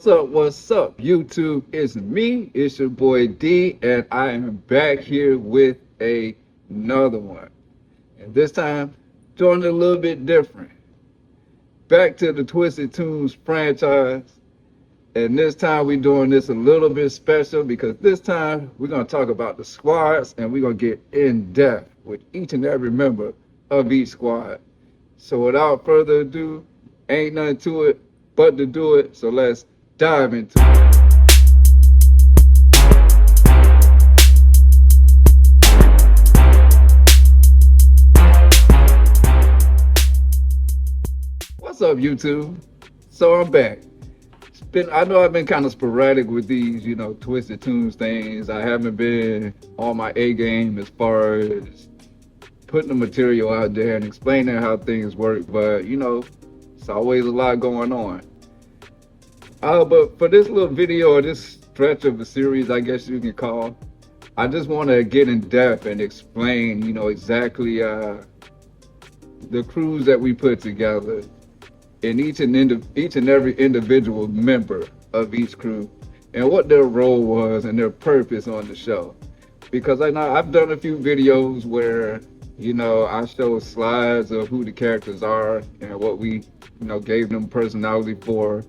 What's up, YouTube? It's me, it's your boy D, and I am back here with another one. And this time, doing it a little bit different. Back to the Twisted Toons franchise. And this time, we're doing this a little bit special because this time, we're going to talk about the squads and we're going to get in depth with each and every member of each squad. So, without further ado, ain't nothing to it but to do it. So, let's dive into it. What's up, YouTube? So I'm back. I know I've been kind of sporadic with these, Twisted Toons things. I haven't been on my A game as far as putting the material out there and explaining how things work, but it's always a lot going on. But for this little video or this stretch of the series, I guess you can call, I just want to get in depth and explain, exactly the crews that we put together and each and every individual member of each crew and what their role was and their purpose on the show. Because I know I've done a few videos where, I show slides of who the characters are and what we, gave them personality for.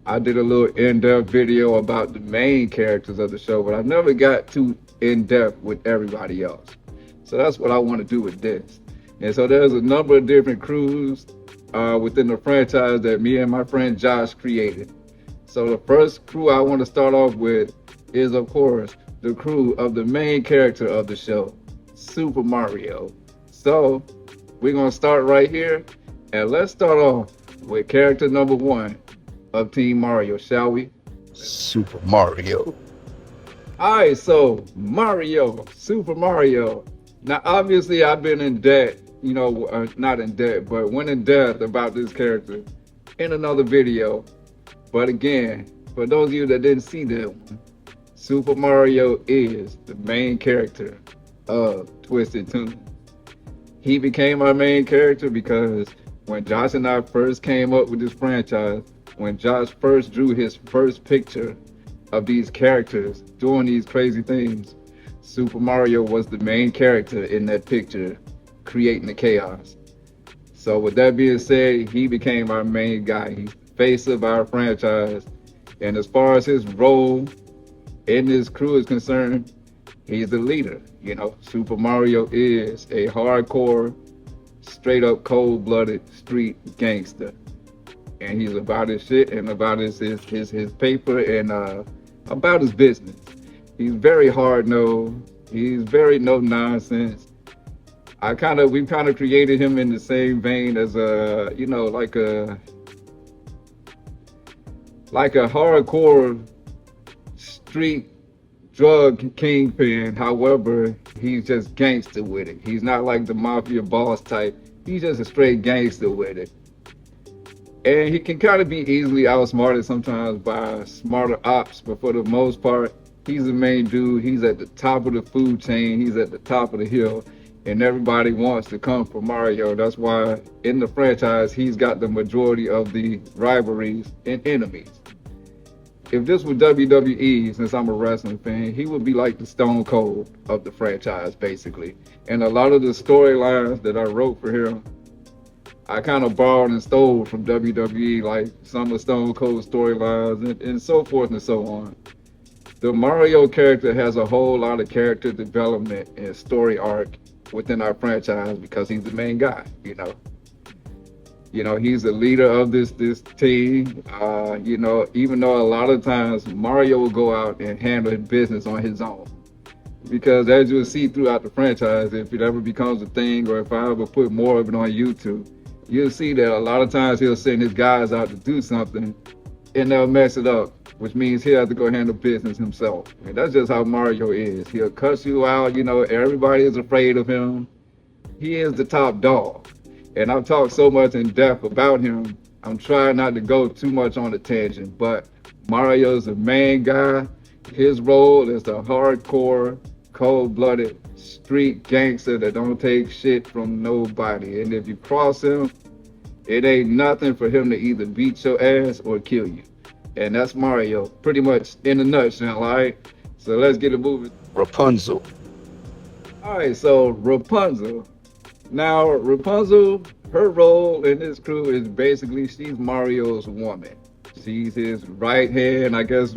I did a little in-depth video about the main characters of the show, but I never got too in-depth with everybody else. So that's what I want to do with this. And so there's a number of different crews within the franchise that me and my friend Josh created. So the first crew I want to start off with is, of course, the crew of the main character of the show, Super Mario. So we're going to start right here, and let's start off with character number 1 of Team Mario, shall we? Super Mario. All right, so Mario, Super Mario. Now, obviously, I've been in debt, not in debt, but went in depth about this character in another video. But again, for those of you that didn't see that one, Super Mario is the main character of Twisted Toons. He became our main character because when Josh and I first came up with this franchise, when Josh first drew his first picture of these characters doing these crazy things, Super Mario was the main character in that picture, creating the chaos. So with that being said, he became our main guy. He's the face of our franchise. And as far as his role in this crew is concerned, he's the leader. Super Mario is a hardcore, straight up cold-blooded street gangster. And he's about his shit and about his paper and about his business. He's very hard-nosed. He's very no-nonsense. We've kind of created him in the same vein as like a hardcore street drug kingpin. However, he's just gangster with it. He's not like the mafia boss type. He's just a straight gangster with it. And he can kind of be easily outsmarted sometimes by smarter ops, but for the most part, he's the main dude. He's at the top of the food chain. He's at the top of the hill, and everybody wants to come for Mario. That's why in the franchise, he's got the majority of the rivalries and enemies. If this were WWE, since I'm a wrestling fan, he would be like the Stone Cold of the franchise, basically. And a lot of the storylines that I wrote for him, I kind of borrowed and stole from WWE, like some of Stone Cold storylines and so forth and so on. The Mario character has a whole lot of character development and story arc within our franchise because he's the main guy, he's the leader of this team. Even though a lot of times Mario will go out and handle his business on his own. Because as you'll see throughout the franchise, if it ever becomes a thing or if I ever put more of it on YouTube, you'll see that a lot of times he'll send his guys out to do something and they'll mess it up, which means he'll have to go handle business himself. And that's just how Mario is. He'll cuss you out, everybody is afraid of him. He is the top dog. And I've talked so much in depth about him, I'm trying not to go too much on a tangent, but Mario's the main guy. His role is the hardcore, cold-blooded street gangster that don't take shit from nobody. And if you cross him, it ain't nothing for him to either beat your ass or kill you. And that's Mario, pretty much in a nutshell, all right? So let's get it moving. Rapunzel. All right, so Rapunzel. Now, Rapunzel, her role in this crew is basically she's Mario's woman. She's his right hand, I guess,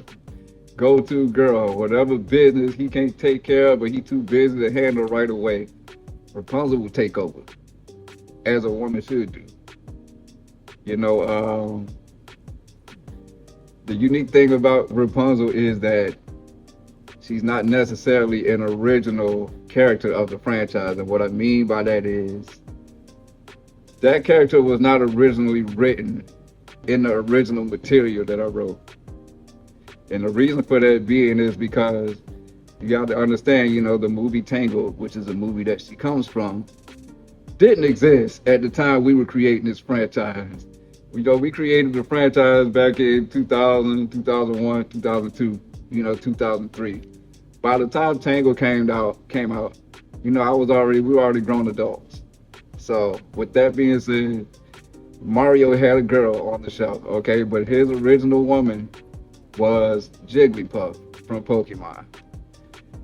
go-to girl. Whatever business he can't take care of, but he too busy to handle right away, Rapunzel will take over, as a woman should do. You know, the unique thing about Rapunzel is that she's not necessarily an original character of the franchise. And what I mean by that is that character was not originally written in the original material that I wrote. And the reason for that being is because you got to understand, the movie Tangled, which is a movie that she comes from, didn't exist at the time we were creating this franchise. We created the franchise back in 2000, 2001, 2002, 2003. By the time Tangled came out, we were already grown adults. So with that being said, Mario had a girl on the show, okay? But his original woman was Jigglypuff from Pokemon.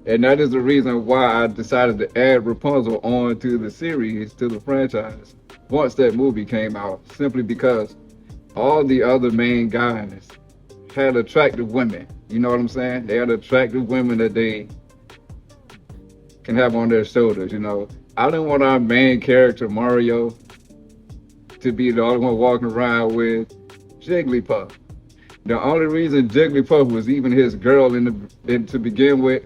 And that is the reason why I decided to add Rapunzel on to the series, to the franchise, once that movie came out, simply because all the other main guys had attractive women. You know what I'm saying? They had attractive women that they can have on their shoulders, I didn't want our main character, Mario, to be the only one walking around with Jigglypuff. The only reason Jigglypuff was even his girl to begin with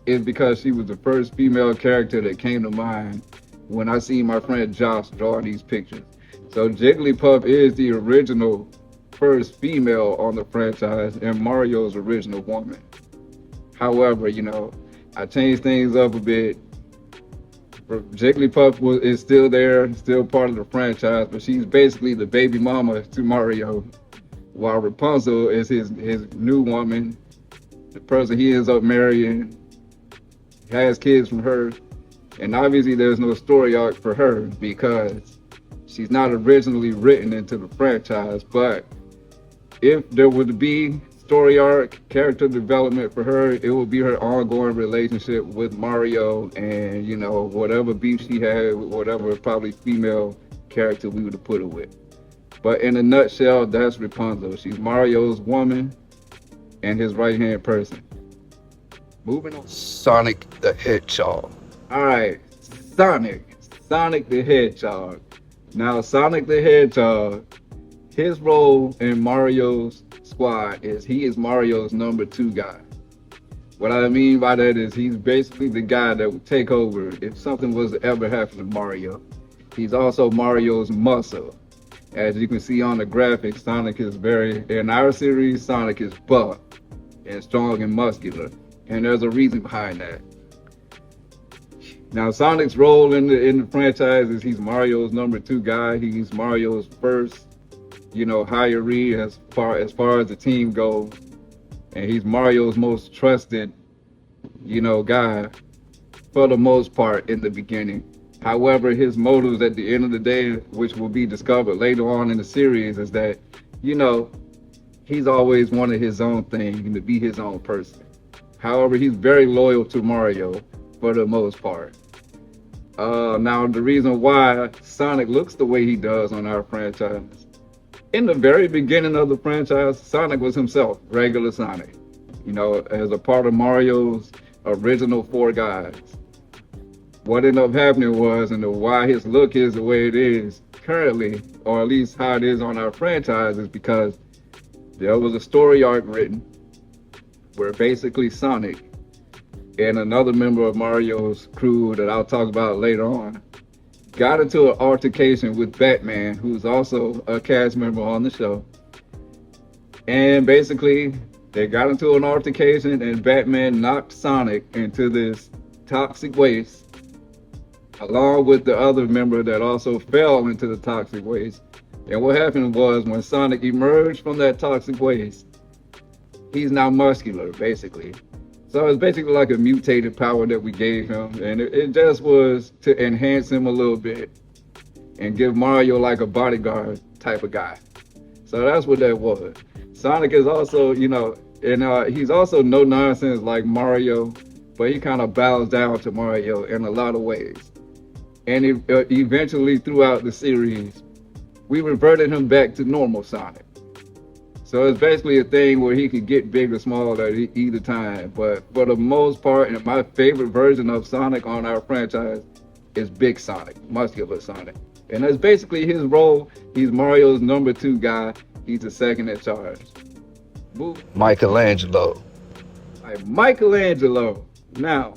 is because she was the first female character that came to mind when I seen my friend Josh draw these pictures. So Jigglypuff is the original first female on the franchise and Mario's original woman. However, I changed things up a bit. Jigglypuff is still there, still part of the franchise, but she's basically the baby mama to Mario, while Rapunzel is his new woman, the person he ends up marrying, has kids from her, and obviously there's no story arc for her because she's not originally written into the franchise. But if there were to be story arc, character development for her, it would be her ongoing relationship with Mario and, whatever beef she had with whatever probably female character we would have put her with. But in a nutshell, that's Rapunzel. She's Mario's woman and his right-hand person. Moving on. Sonic the Hedgehog. All right, Sonic the Hedgehog. Now, Sonic the Hedgehog, his role in Mario's squad is he is Mario's number 2 guy. What I mean by that is he's basically the guy that would take over if something was to ever happen to Mario. He's also Mario's muscle. As you can see on the graphics, Sonic is in our series, Sonic is buff and strong and muscular. And there's a reason behind that. Now, Sonic's role in the franchise is he's Mario's number 2 guy. He's Mario's first, hiree as far as the team goes. And he's Mario's most trusted, guy for the most part in the beginning. However, his motives at the end of the day, which will be discovered later on in the series, is that, he's always wanted his own thing and to be his own person. However, he's very loyal to Mario for the most part. Now, the reason why Sonic looks the way he does on our franchise, in the very beginning of the franchise, Sonic was himself, regular Sonic, as a part of Mario's original 4 guys. What ended up happening was, and why his look is the way it is currently, or at least how it is on our franchise, is because there was a story arc written where basically Sonic and another member of Mario's crew that I'll talk about later on got into an altercation with Batman, who's also a cast member on the show. And basically, they got into an altercation and Batman knocked Sonic into this toxic waste, along with the other member that also fell into the toxic waste. And what happened was, when Sonic emerged from that toxic waste, he's now muscular, basically. So it's basically like a mutated power that we gave him, and it just was to enhance him a little bit and give Mario like a bodyguard type of guy. So that's what that was. Sonic is also, and he's also no nonsense like Mario, but he kind of bows down to Mario in a lot of ways. And eventually, throughout the series, we reverted him back to normal Sonic. So it's basically a thing where he could get big or small at either time. But for the most part, and my favorite version of Sonic on our franchise is Big Sonic, Muscular Sonic. And that's basically his role. He's Mario's number two guy. He's the second in charge. Michaelangelo. Like Michaelangelo. Now,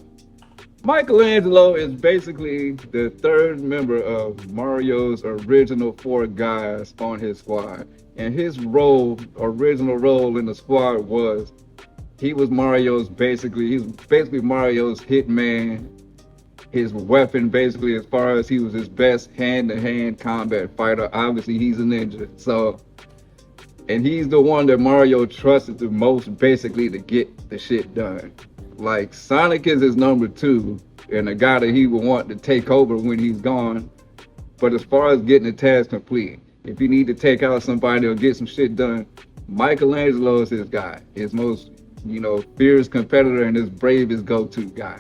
Michaelangelo is basically the third member of Mario's original four guys on his squad. And his original role in the squad was he's basically Mario's hitman, his weapon basically as far as he was his best hand-to-hand combat fighter. Obviously he's a ninja. And he's the one that Mario trusted the most basically to get the shit done. Like Sonic is his number two and a guy that he would want to take over when he's gone. But as far as getting the task complete, if you need to take out somebody or get some shit done, Michaelangelo is his guy. His most, fierce competitor and his bravest go-to guy.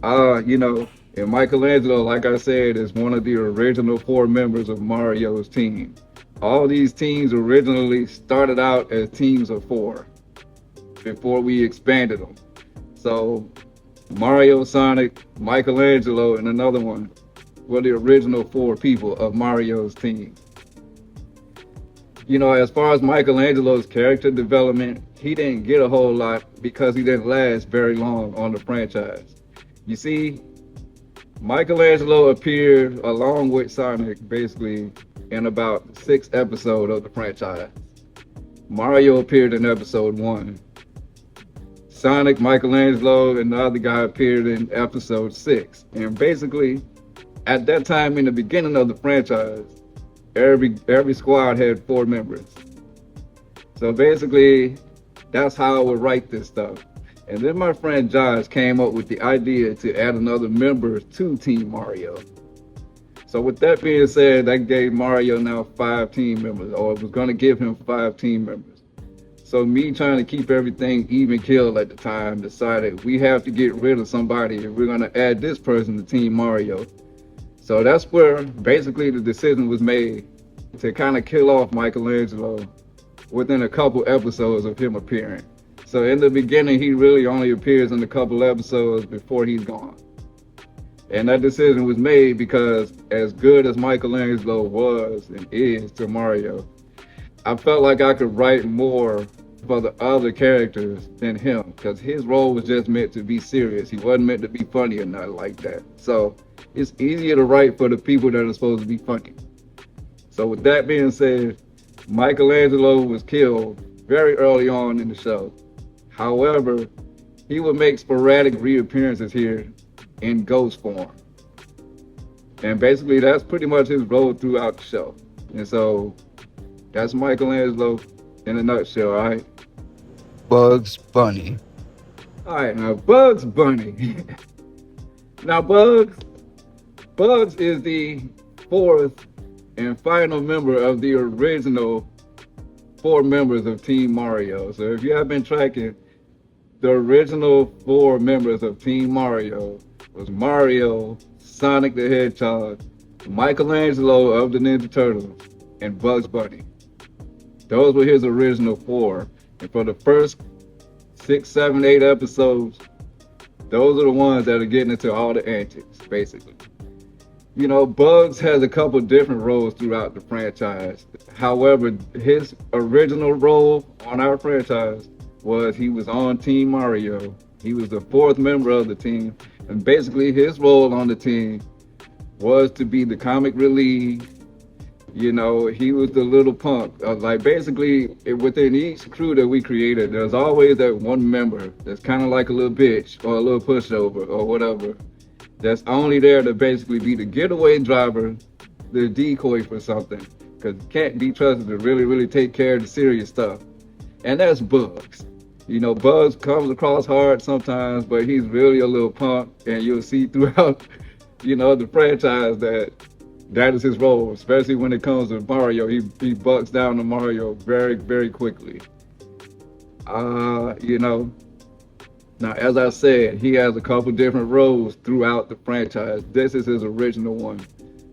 And Michaelangelo, like I said, is one of the original four members of Mario's team. All these teams originally started out as teams of four before we expanded them. So Mario, Sonic, Michaelangelo, and another one were the original four people of Mario's team. As far as Michelangelo's character development, he didn't get a whole lot because he didn't last very long on the franchise. You see, Michelangelo appeared along with Sonic basically in about 6 episodes of the franchise. Mario appeared in episode 1. Sonic, Michelangelo, and the other guy appeared in episode 6. And basically, at that time in the beginning of the franchise, every squad had 4 members. So basically, that's how I would write this stuff. And then my friend Josh came up with the idea to add another member to Team Mario. So with that being said, that gave Mario now 5 team members, or it was going to give him 5 team members. So me trying to keep everything even killed at the time, decided we have to get rid of somebody if we're going to add this person to Team Mario. So that's where basically the decision was made to kind of kill off Michaelangelo within a couple episodes of him appearing. So in the beginning, he really only appears in a couple episodes before he's gone. And that decision was made because as good as Michaelangelo was and is to Mario, I felt like I could write more for the other characters than him, because his role was just meant to be serious. He wasn't meant to be funny or nothing like that. So it's easier to write for the people that are supposed to be funny. So with that being said, Michaelangelo was killed very early on in the show. However, he would make sporadic reappearances here in ghost form. And basically that's pretty much his role throughout the show. And so that's Michaelangelo in a nutshell, all right? Bugs Bunny. All right, now Bugs Bunny. Now Bugs is the 4th and final member of the original 4 members of Team Mario. So if you have been tracking, the original 4 members of Team Mario was Mario, Sonic the Hedgehog, Michaelangelo of the Ninja Turtles, and Bugs Bunny. Those were his original 4. And for the first 6, 7, 8 episodes, those are the ones that are getting into all the antics, basically. Bugs has a couple different roles throughout the franchise. However, his original role on our franchise was he was on Team Mario. He was the 4th member of the team. And basically his role on the team was to be the comic relief. He was the little punk. Basically, within each crew that we created, there's always that one member that's kind of like a little bitch or a little pushover or whatever. That's only there to basically be the getaway driver, the decoy for something. Because can't be trusted to really, really take care of the serious stuff. And that's Bugs. Bugs comes across hard sometimes, but he's really a little punk. And you'll see throughout, the franchise that That is his role, especially when it comes to Mario. He bucks down to Mario very, very quickly. You know, now as I said, he has a couple different roles throughout the franchise. This is his original one.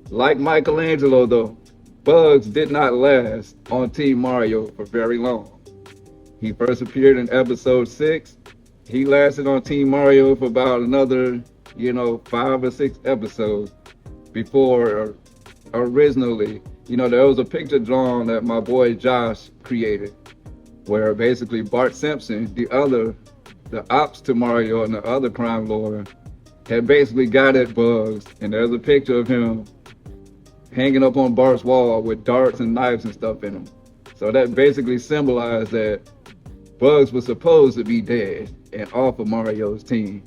Like Michelangelo, though, Bugs did not last on Team Mario for very long. He first appeared in episode 6. He lasted on Team Mario for about another, 5 or 6 episodes before originally, there was a picture drawn that my boy Josh created where basically Bart Simpson, the ops to Mario and the other crime lord, had basically got at Bugs, and there's a picture of him hanging up on Bart's wall with darts and knives and stuff in him. So that basically symbolized that Bugs was supposed to be dead and off of Mario's team.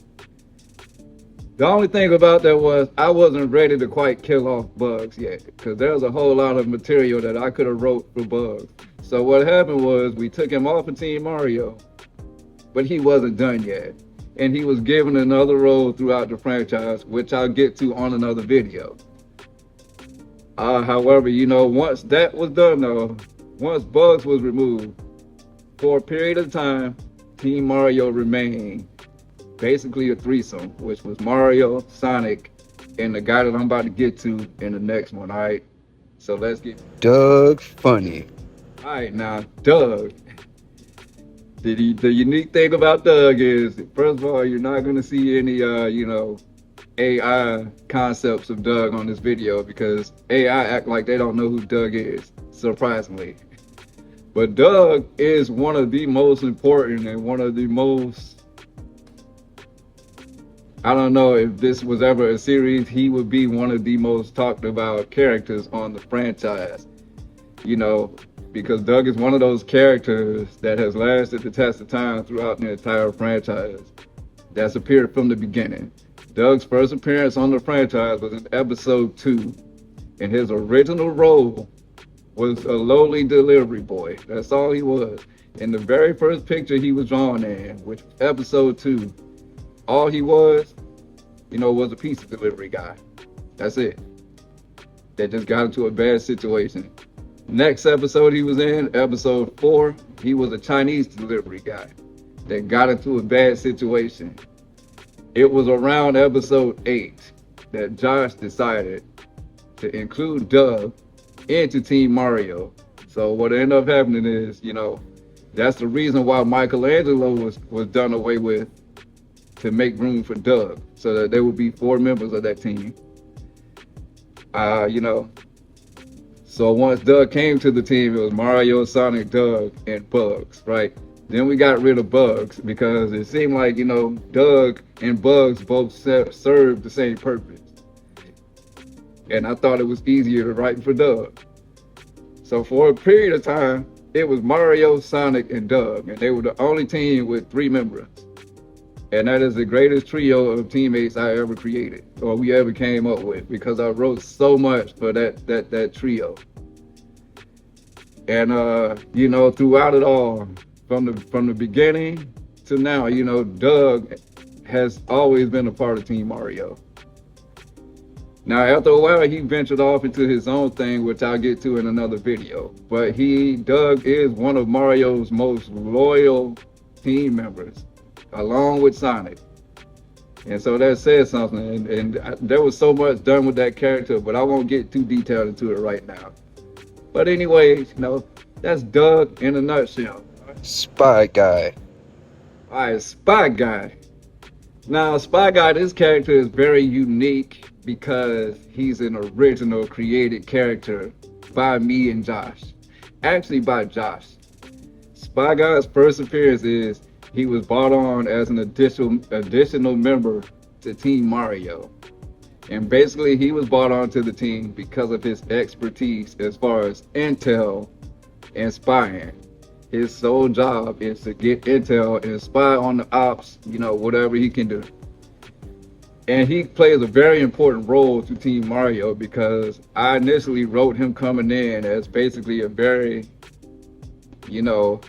The only thing about that was I wasn't ready to quite kill off Bugs yet, because there was a whole lot of material that I could have wrote for Bugs. So what happened was we took him off of Team Mario, but he wasn't done yet. And he was given another role throughout the franchise, which I'll get to on another video. However, once that was done though, once Bugs was removed, for a period of time, Team Mario remained basically a threesome, which was Mario, Sonic, and the guy that I'm about to get to in the next one, all right? So let's get... Doug Funnie. All right, now, Doug. The unique thing about Doug is, first of all, you're not going to see any, AI concepts of Doug on this video because AI act like they don't know who Doug is, surprisingly. But Doug is one of the most important and one of the most... I don't know if this was ever a series, he would be one of the most talked about characters on the franchise. Because Doug is one of those characters that has lasted the test of time throughout the entire franchise. That's appeared from the beginning. Doug's first appearance on the franchise was in episode 2. And his original role was a lowly delivery boy. That's all he was. In the very first picture he was drawn in, which was episode 2, all he was a pizza delivery guy. That's it. That just got into a bad situation. Next episode he was in, episode 4, he was a Chinese delivery guy that got into a bad situation. It was around episode 8 that Josh decided to include Doug into Team Mario. So what ended up happening is, that's the reason why Michaelangelo was done away with, to make room for Doug, so that there would be 4 members of that team. So once Doug came to the team, it was Mario, Sonic, Doug, and Bugs, right? Then we got rid of Bugs because it seemed like, Doug and Bugs both served the same purpose. And I thought it was easier to write for Doug. So for a period of time, it was Mario, Sonic, and Doug, and they were the only team with 3 members. And that is the greatest trio of teammates I ever created, or we ever came up with, because I wrote so much for that trio. And throughout it all, from the beginning to now, Doug has always been a part of Team Mario. Now, after a while, he ventured off into his own thing, which I'll get to in another video. But Doug is one of Mario's most loyal team members, along with Sonic. And so that says something. And there was so much done with that character, but I won't get too detailed into it right now. But anyway, that's Doug in a nutshell. Spy Guy. All right, Spy Guy. Now, Spy Guy, this character is very unique because he's an original created character by me and Josh. Actually, by Josh. Spy Guy's first appearance is he was brought on as an additional member to Team Mario. And basically, he was brought onto the team because of his expertise as far as intel and spying. His sole job is to get intel and spy on the ops, whatever he can do. And he plays a very important role to Team Mario because I initially wrote him coming in as basically a very,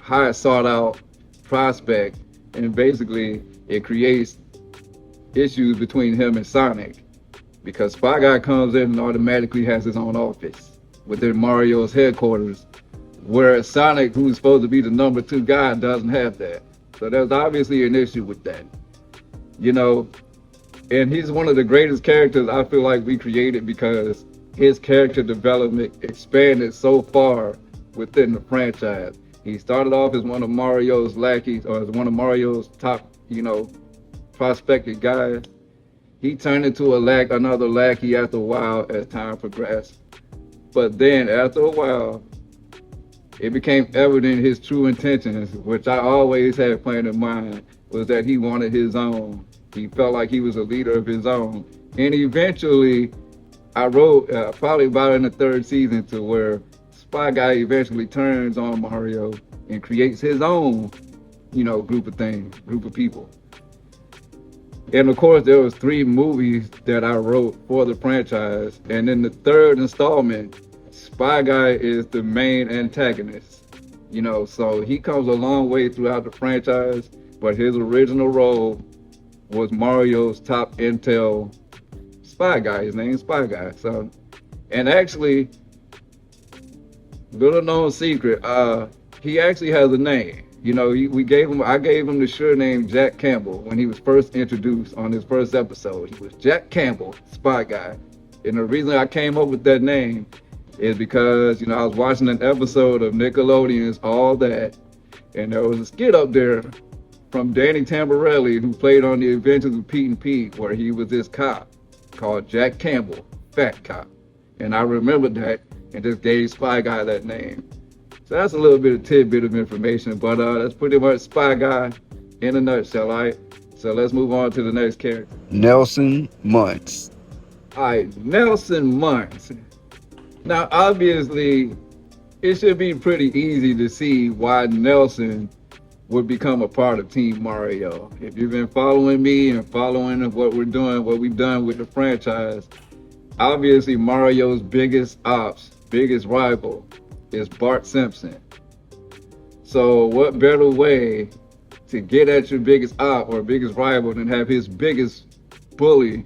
high sought out prospect. And basically it creates issues between him and Sonic because Spy Guy comes in and automatically has his own office within Mario's headquarters, where Sonic, who's supposed to be the number two guy, doesn't have that. So there's obviously an issue with that, you know. And he's one of the greatest characters I feel like we created because his character development expanded so far within the franchise. He started off as one of Mario's lackeys, or as one of Mario's top, prospected guys. He turned into another lackey after a while as time progressed. But then after a while, it became evident his true intentions, which I always had planned in mind, was that he wanted his own. He felt like he was a leader of his own. And eventually, I wrote, probably about in the third season, to where Spy Guy eventually turns on Mario and creates his own, group of people. And of course, there was 3 movies that I wrote for the franchise. And in the third installment, Spy Guy is the main antagonist. So he comes a long way throughout the franchise, but his original role was Mario's top intel spy guy. His name's Spy Guy. So, and actually, little known secret, he actually has a name. I gave him the sure name Jack Campbell when he was first introduced on his first episode. He was Jack Campbell, Spy Guy. And the reason I came up with that name is because, I was watching an episode of Nickelodeon's All That, and there was a skit up there from Danny Tamborelli, who played on The Adventures of Pete and Pete, where he was this cop called Jack Campbell, Fat Cop. And I remembered that and just gave Spy Guy that name. So that's a little bit of tidbit of information, but that's pretty much Spy Guy in a nutshell, all right? So let's move on to the next character. Nelson Muntz. All right, Nelson Muntz. Now, obviously, it should be pretty easy to see why Nelson would become a part of Team Mario. If you've been following me and following what we're doing, what we've done with the franchise, obviously Mario's biggest rival is Bart Simpson. So what better way to get at your biggest op or biggest rival than have his biggest bully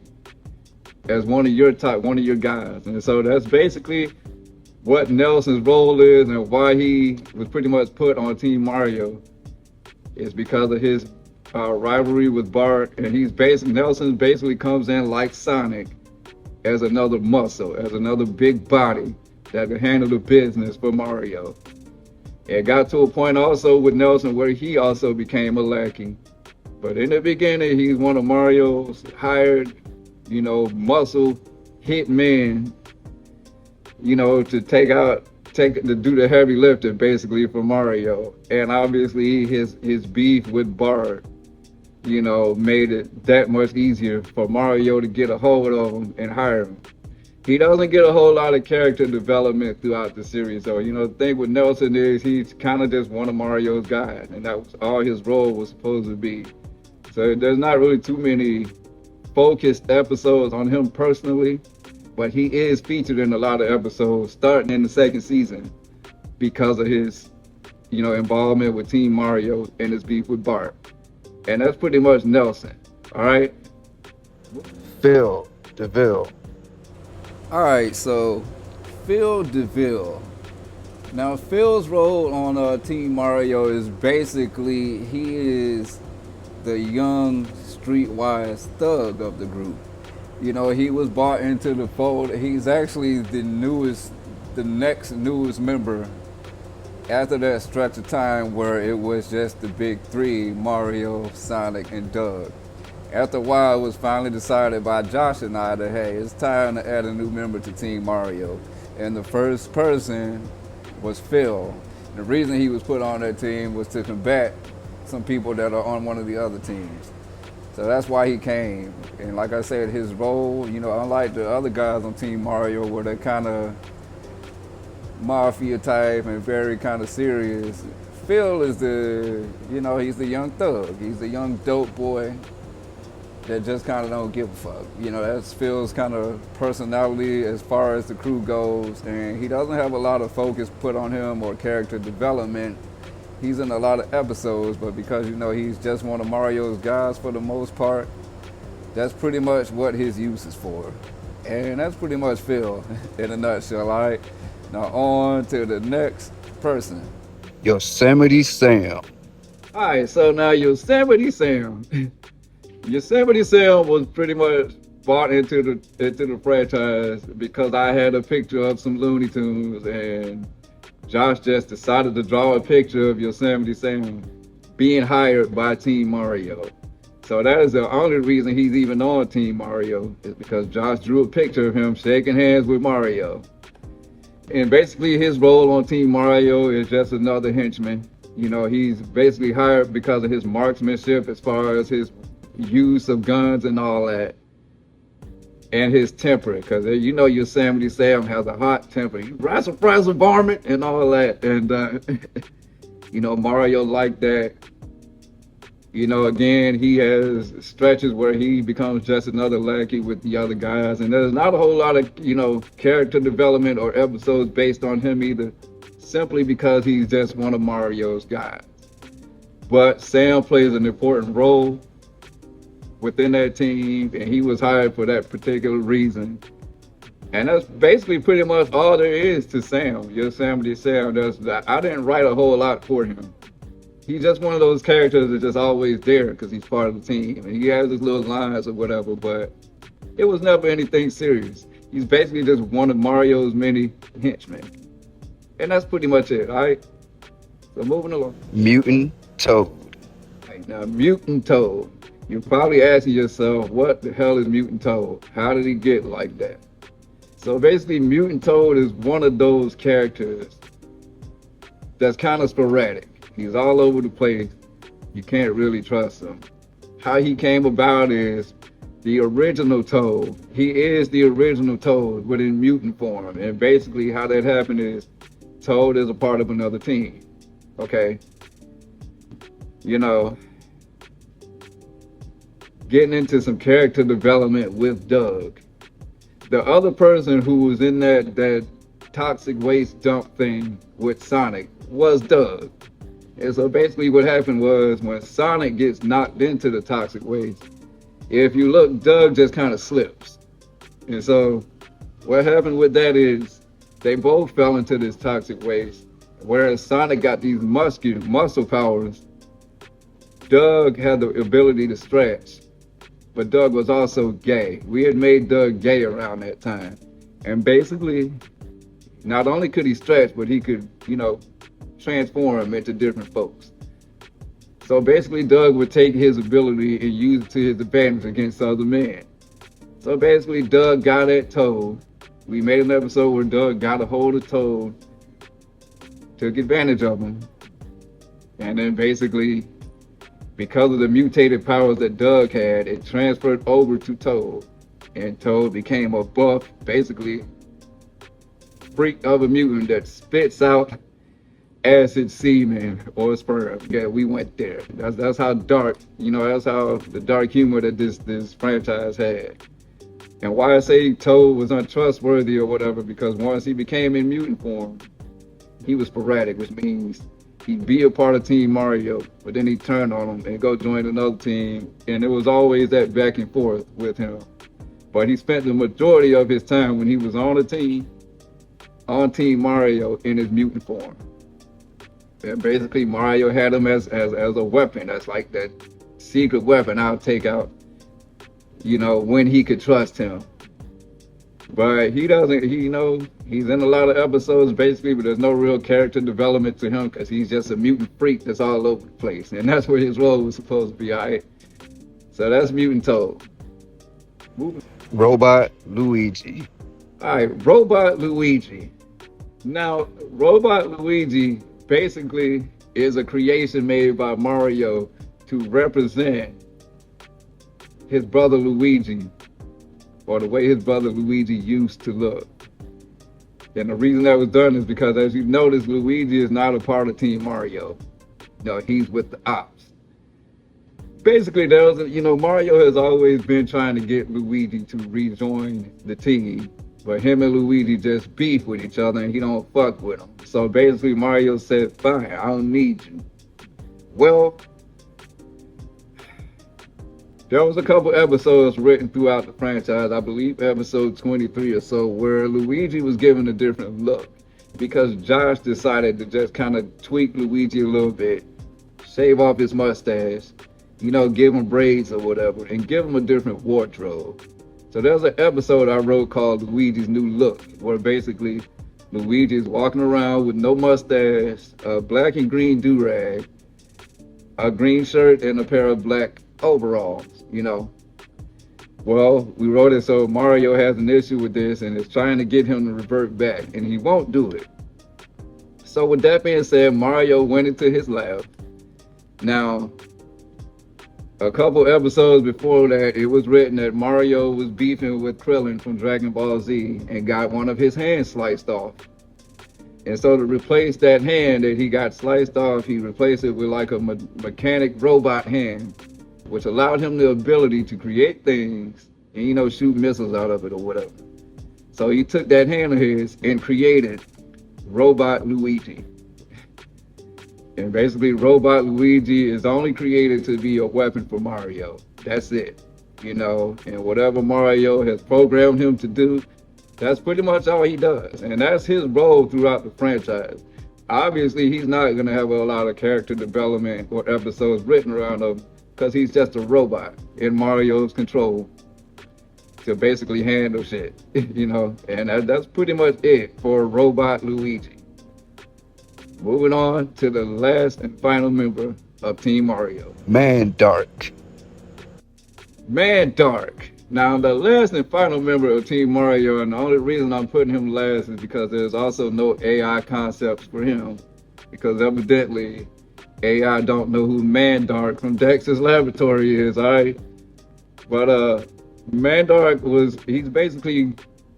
as one of your guys? And so that's basically what Nelson's role is, and why he was pretty much put on Team Mario is because of his rivalry with Bart. And Nelson basically comes in like Sonic as another muscle, as another big body that can handle the business for Mario. It got to a point also with Nelson where he also became a lackey. But in the beginning, he's one of Mario's hired, muscle hitmen, to do the heavy lifting basically for Mario. And obviously his beef with Bart, made it that much easier for Mario to get a hold of him and hire him. He doesn't get a whole lot of character development throughout the series, though. The thing with Nelson is he's kind of just one of Mario's guys, and that was all his role was supposed to be. So there's not really too many focused episodes on him personally, but he is featured in a lot of episodes starting in the second season because of his, involvement with Team Mario and his beef with Bart. And that's pretty much Nelson, all right? Phil Deville. All right, so Phil Deville. Now, Phil's role on Team Mario is basically he is the young, streetwise thug of the group. He was brought into the fold. He's actually the next newest member after that stretch of time where it was just the big 3, Mario, Sonic, and Doug. After a while, it was finally decided by Josh and I that, hey, it's time to add a new member to Team Mario. And the first person was Phil. The reason he was put on that team was to combat some people that are on one of the other teams. So that's why he came. And like I said, his role, unlike the other guys on Team Mario where they're kind of mafia type and very kind of serious, Phil is he's the young thug. He's the young dope boy that just kind of don't give a fuck. That's Phil's kind of personality as far as the crew goes, and he doesn't have a lot of focus put on him or character development. He's in a lot of episodes, but because, he's just one of Mario's guys for the most part, that's pretty much what his use is for. And that's pretty much Phil in a nutshell, all right? Now on to the next person. Yosemite Sam. All right, so now Yosemite Sam. Yosemite Sam was pretty much bought into the franchise because I had a picture of some Looney Tunes, and Josh just decided to draw a picture of Yosemite Sam being hired by Team Mario. So that is the only reason he's even on Team Mario, is because Josh drew a picture of him shaking hands with Mario. And basically his role on Team Mario is just another henchman. You know, he's basically hired because of his marksmanship as far as his use of guns and all that. And his temper, because you know Yosemite Sam has a hot temper. He rides a prize varmint and all that. And, you know, Mario like that. You know, again, he has stretches where he becomes just another lackey with the other guys. And there's not a whole lot of, you know, character development or episodes based on him either, simply because he's just one of Mario's guys. But Sam plays an important role within that team, and he was hired for that particular reason. And that's basically pretty much all there is to Sam, Yosemite Sam. I didn't write a whole lot for him. He's just one of those characters that's just always there because he's part of the team. And he has his little lines or whatever, but it was never anything serious. He's basically just one of Mario's many henchmen. And that's pretty much it, all right? So moving along. Mutant Toad. Right, now, Mutant Toad. You're probably asking yourself, what the hell is Mutant Toad? How did he get like that? So basically, Mutant Toad is one of those characters that's kind of sporadic. He's all over the place. You can't really trust him. How he came about is the original Toad. He is the original Toad, but in mutant form. And basically how that happened is Toad is a part of another team. Okay? You know, getting into some character development with Doug. The other person who was in that toxic waste dump thing with Sonic was Doug. And so basically what happened was when Sonic gets knocked into the toxic waste, if you look, Doug just kind of slips. And so what happened with that is they both fell into this toxic waste. Whereas Sonic got these muscle powers, Doug had the ability to stretch. But Doug was also gay. We had made Doug gay around that time. And basically, not only could he stretch, but he could, you know, transform into different folks. So basically, Doug would take his ability and use it to his advantage against other men. So basically, Doug got at Toad. We made an episode where Doug got a hold of Toad, took advantage of him, and then basically, because of the mutated powers that Doug had, it transferred over to Toad. And Toad became a buff, basically, freak of a mutant that spits out acid semen or sperm. Yeah, we went there. That's how dark, you know, that's how the dark humor that this franchise had. And why I say Toad was untrustworthy or whatever, because once he became in mutant form, he was sporadic, which means he'd be a part of Team Mario, but then he'd turn on him and go join another team. And it was always that back and forth with him. But he spent the majority of his time when he was on a team, on Team Mario in his mutant form. And basically Mario had him as a weapon. That's like that secret weapon I'll take out, you know, when he could trust him. But he doesn't, you know, he's in a lot of episodes basically, but there's no real character development to him because he's just a mutant freak that's all over the place. And that's where his role was supposed to be, all right? So that's Mutant Toad. Moving. Robot Luigi. All right, Robot Luigi. Now, Robot Luigi basically is a creation made by Mario to represent his brother Luigi, or the way his brother Luigi used to look. And the reason that was done is because, as you notice, Luigi is not a part of Team Mario. No, he's with the ops. Basically, you know, Mario has always been trying to get Luigi to rejoin the team, but him and Luigi just beef with each other and he don't fuck with him. So basically Mario said, fine, I don't need you. Well, There was a couple episodes written throughout the franchise, I believe episode 23 or so, where Luigi was given a different look because Josh decided to just kind of tweak Luigi a little bit, shave off his mustache, give him braids or whatever, and give him a different wardrobe. So there's an episode I wrote called Luigi's New Look, where basically Luigi's walking around with no mustache, a black and green do-rag, a green shirt, and a pair of black overalls. Well, we wrote it so Mario has an issue with this and is trying to get him to revert back, and he won't do it. So with that being said, Mario went into his lab. Now, a couple episodes before that, it was written that Mario was beefing with Krillin from Dragon Ball Z and got one of his hands sliced off. And so to replace that hand that he got sliced off, he replaced it with like a mechanic robot hand, which allowed him the ability to create things and, shoot missiles out of it or whatever. So he took that hand of his and created Robot Luigi. And basically, Robot Luigi is only created to be a weapon for Mario. That's it. And whatever Mario has programmed him to do, that's pretty much all he does. And that's his role throughout the franchise. Obviously, he's not going to have a lot of character development or episodes written around him because he's just a robot in Mario's control to basically handle shit, And that's pretty much it for Robot Luigi. Moving on to the last and final member of Team Mario. Mandark. Mandark. Now, the last and final member of Team Mario, and the only reason I'm putting him last is because there's also no AI concepts for him. Because evidently, AI don't know who Mandark from Dexter's Laboratory is, alright? But Mandark he's basically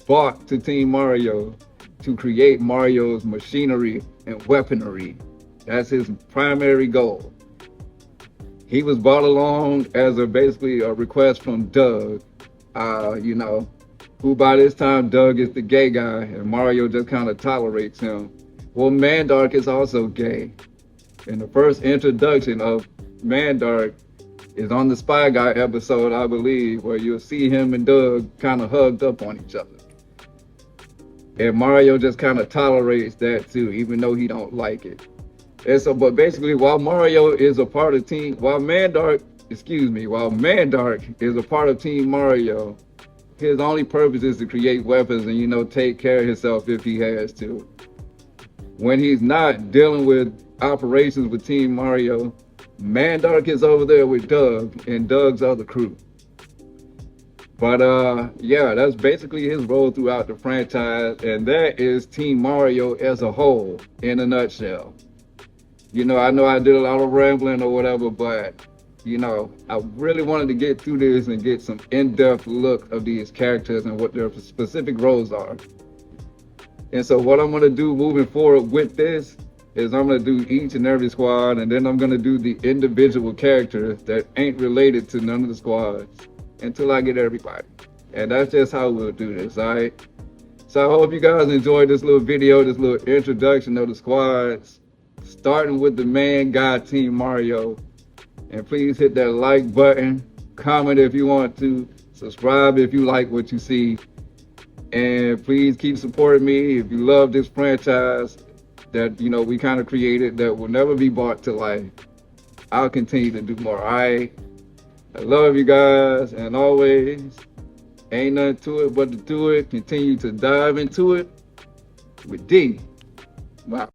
bought to Team Mario to create Mario's machinery and weaponry. That's his primary goal. He was brought along as basically a request from Doug, who by this time Doug is the gay guy and Mario just kind of tolerates him. Well, Mandark is also gay. And the first introduction of Mandark is on the Spy Guy episode, I believe, where you'll see him and Doug kind of hugged up on each other. And Mario just kind of tolerates that too, even though he don't like it. And so, but basically, while Mandark is a part of Team Mario, his only purpose is to create weapons and, take care of himself if he has to. When he's not dealing with operations with Team Mario, Mandark is over there with Doug and Doug's other crew. But yeah, that's basically his role throughout the franchise, and that is Team Mario as a whole in a nutshell. I know I did a lot of rambling or whatever, but I really wanted to get through this and get some in-depth look of these characters and what their specific roles are. And so what I'm gonna do moving forward with this is I'm gonna do each and every squad, and then I'm gonna do the individual characters that ain't related to none of the squads until I get everybody. And that's just how we'll do this, alright? So I hope you guys enjoyed this little video, this little introduction of the squads, starting with the main guy, Team Mario. And please hit that like button, comment if you want to, subscribe if you like what you see, and please keep supporting me if you love this franchise that we kind of created that will never be brought to life. I'll continue to do more, alright? I love you guys, and always, ain't nothing to it but to do it. Continue to dive into it with D. Wow.